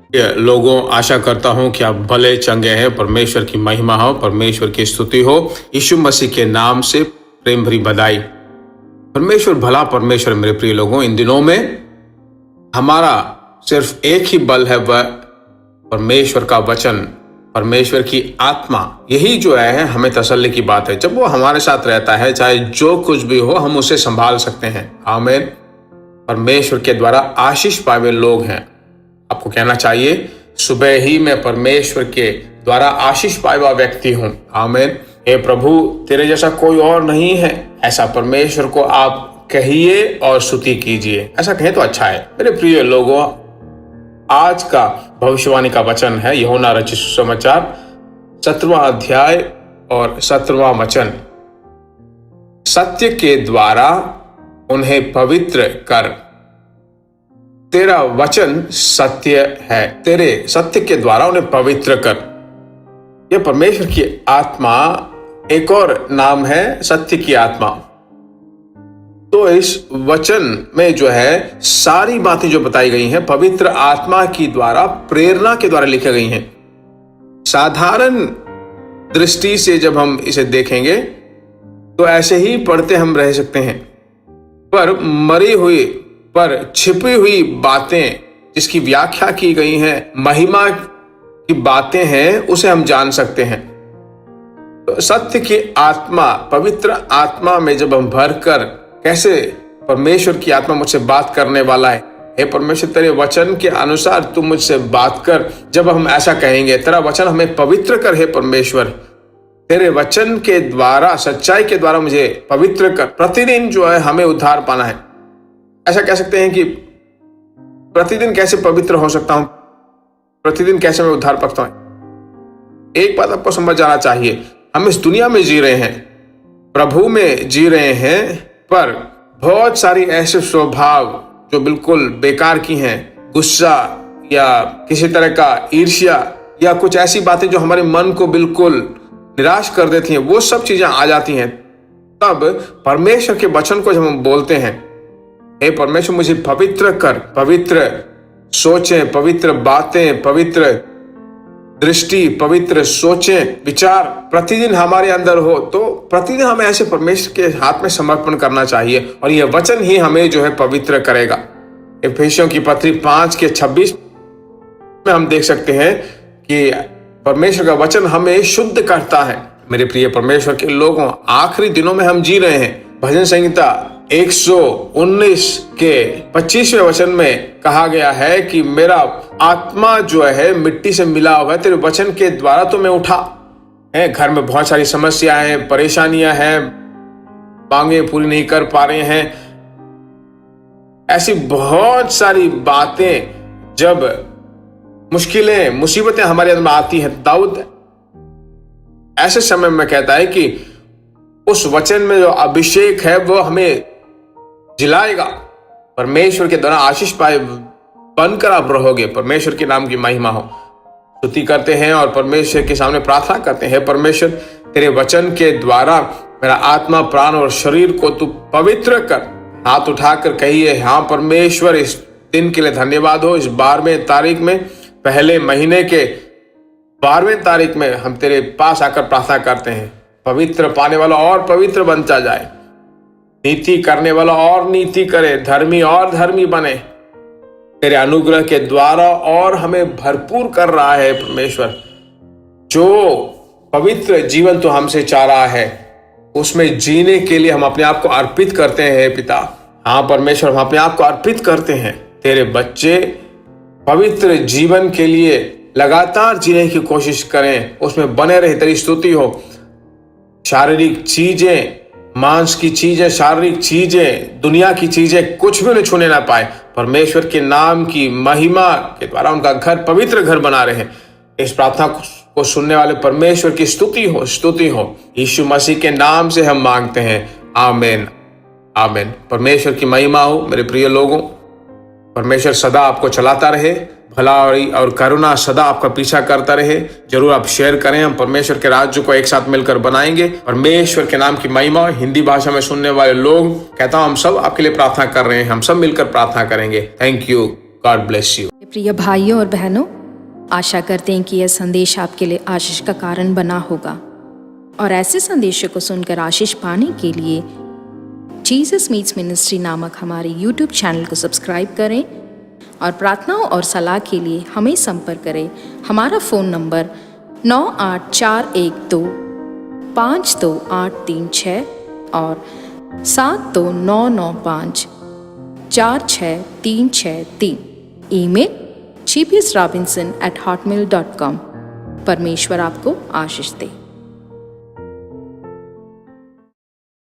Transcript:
लोगों, आशा करता हूं कि आप भले चंगे हैं। परमेश्वर की महिमा हो, परमेश्वर की स्तुति हो। यीशु मसीह के नाम से प्रेम भरी बधाई। परमेश्वर भला परमेश्वर। मेरे प्रिय लोगों, इन दिनों में हमारा सिर्फ एक ही बल है, वह परमेश्वर का वचन, परमेश्वर की आत्मा। यही जो है हमें तसल्ली की बात है। जब वो हमारे साथ रहता है, चाहे जो कुछ भी हो, हम उसे संभाल सकते हैं। आमीन। परमेश्वर के द्वारा आशीष पाए हुए लोग हैं। आपको कहना चाहिए, सुबह ही मैं परमेश्वर के द्वारा आशीष पाया हुआ व्यक्ति हूं। आमीन। हे प्रभु, तेरे जैसा कोई और नहीं है। ऐसा परमेश्वर को आप कहिए और स्तुति कीजिए। ऐसा कहें तो अच्छा है। मेरे प्रिय लोगों, आज का भविष्यवाणी का वचन है यूहन्ना रचित सुसमाचार 17वां अध्याय और 17वां वचन। सत्य के द्वारा उन्हें पवित्र कर। तेरा वचन सत्य है, तेरे सत्य के द्वारा उन्हें पवित्र कर। यह परमेश्वर की आत्मा, एक और नाम है सत्य की आत्मा। तो इस वचन में जो है सारी बातें जो बताई गई हैं, पवित्र आत्मा की द्वारा, प्रेरणा के द्वारा लिखी गई हैं। साधारण दृष्टि से जब हम इसे देखेंगे तो ऐसे ही पढ़ते हम रह सकते हैं, पर मरी हुई, पर छिपी हुई बातें जिसकी व्याख्या की गई हैं, महिमा की बातें हैं, उसे हम जान सकते हैं। तो सत्य की आत्मा, पवित्र आत्मा में जब हम भरकर, कैसे परमेश्वर की आत्मा मुझसे बात करने वाला है। हे परमेश्वर, तेरे वचन के अनुसार तू मुझसे बात कर। जब हम ऐसा कहेंगे, तेरा वचन हमें पवित्र कर। हे परमेश्वर, तेरे वचन के द्वारा, सच्चाई के द्वारा मुझे पवित्र कर। प्रतिदिन जो है हमें उद्धार पाना है। ऐसा कह सकते हैं कि प्रतिदिन कैसे पवित्र हो सकता हूं, प्रतिदिन कैसे मैं उद्धार पाता हूं। एक बात आपको समझ जाना चाहिए, हम इस दुनिया में जी रहे हैं, प्रभु में जी रहे हैं, पर बहुत सारी ऐसे स्वभाव जो बिल्कुल बेकार की हैं, गुस्सा या किसी तरह का ईर्ष्या या कुछ ऐसी बातें जो हमारे मन को बिल्कुल निराश कर देती हैं, वो सब चीजें आ जाती हैं। तब परमेश्वर के वचन को जब हम बोलते हैं, हे परमेश्वर मुझे पवित्र कर, पवित्र सोचें, पवित्र बातें, पवित्र दृष्टि, पवित्र सोचें, विचार प्रतिदिन हमारे अंदर हो, तो प्रतिदिन हमें ऐसे परमेश्वर के हाथ में समर्पण करना चाहिए और यह वचन ही हमें जो है पवित्र करेगा। इफिसियों की पत्री 5:26 में हम देख सकते हैं कि परमेश्वर का वचन हमें शुद्ध करता है। मेरे प्रिय परमेश्वर के लोगों, आखिरी दिनों में हम जी रहे हैं। भजन संहिता 119 के 25वें वचन में कहा गया है कि मेरा आत्मा जो है मिट्टी से मिला हुआ है, तेरे वचन के द्वारा तो मैं उठा है। घर में बहुत सारी समस्याएं हैं, परेशानियां हैं, मांगे पूरी नहीं कर पा रहे हैं, ऐसी बहुत सारी बातें, जब मुश्किलें, मुसीबतें हमारे अंदर आती हैं, दाऊद ऐसे समय में कहता है कि उस वचन में जो अभिषेक है वो हमें जिलाएगा। परमेश्वर के द्वारा आशीष पाए बनकर आप रहोगे। परमेश्वर के नाम की महिमा हो। स्तुति करते हैं और परमेश्वर के सामने प्रार्थना करते हैं, परमेश्वर तेरे वचन के द्वारा मेरा आत्मा, प्राण और शरीर को तू पवित्र कर। हाथ उठाकर कहिए, हाँ परमेश्वर, इस दिन के लिए धन्यवाद हो। इस 12वें तारीख में, पहले महीने के 12वें तारीख में हम तेरे पास आकर प्रार्थना करते हैं। पवित्र पाने वाला और पवित्र बनता जाए, नीति करने वाला और नीति करे, धर्मी और धर्मी बने। तेरे अनुग्रह के द्वारा और हमें भरपूर कर रहा है परमेश्वर। जो पवित्र जीवन तो हमसे चाह रहा है, उसमें जीने के लिए हम अपने आप को अर्पित करते हैं पिता। हाँ परमेश्वर, हम अपने आप को अर्पित करते हैं। तेरे बच्चे पवित्र जीवन के लिए लगातार जीने की कोशिश करें, उसमें बने रहे, तेरी स्तुति हो। शारीरिक चीजें, मांस की चीजें, शारीरिक चीजें, दुनिया की चीजें कुछ भी उन्हें छूने ना पाए। परमेश्वर के नाम की महिमा के द्वारा उनका घर पवित्र घर बना रहे। इस प्रार्थना को सुनने वाले परमेश्वर की स्तुति हो, स्तुति हो। यीशु मसीह के नाम से हम मांगते हैं, आमीन, आमीन। परमेश्वर की महिमा हो। मेरे प्रिय लोगों, परमेश्वर सदा आपको चलाता रहे, भलाई और करुणा सदा आपका पीछा करता रहे। जरूर आप शेयर करें, हम परमेश्वर के राज्य को एक साथ मिलकर बनाएंगे। परमेश्वर के नाम की महिमा। हिंदी भाषा में सुनने वाले लोग, कहता हूं हम सब आपके लिए प्रार्थना कर रहे हैं, हम सब मिलकर प्रार्थना करेंगे। Thank you, God bless you. प्रिय भाइयों और बहनों, आशा करते हैं कि यह संदेश आपके लिए आशीष का कारण बना होगा और ऐसे संदेशों को सुनकर आशीष पाने के लिए जीसस मीट्स मिनिस्ट्री नामक हमारे YouTube चैनल को सब्सक्राइब करें और प्रार्थनाओं और सलाह के लिए हमें संपर्क करें। हमारा फ़ोन नंबर 9841252836 और 7299546363। Email gbsrobinson@hotmail.com। परमेश्वर आपको आशीष दे।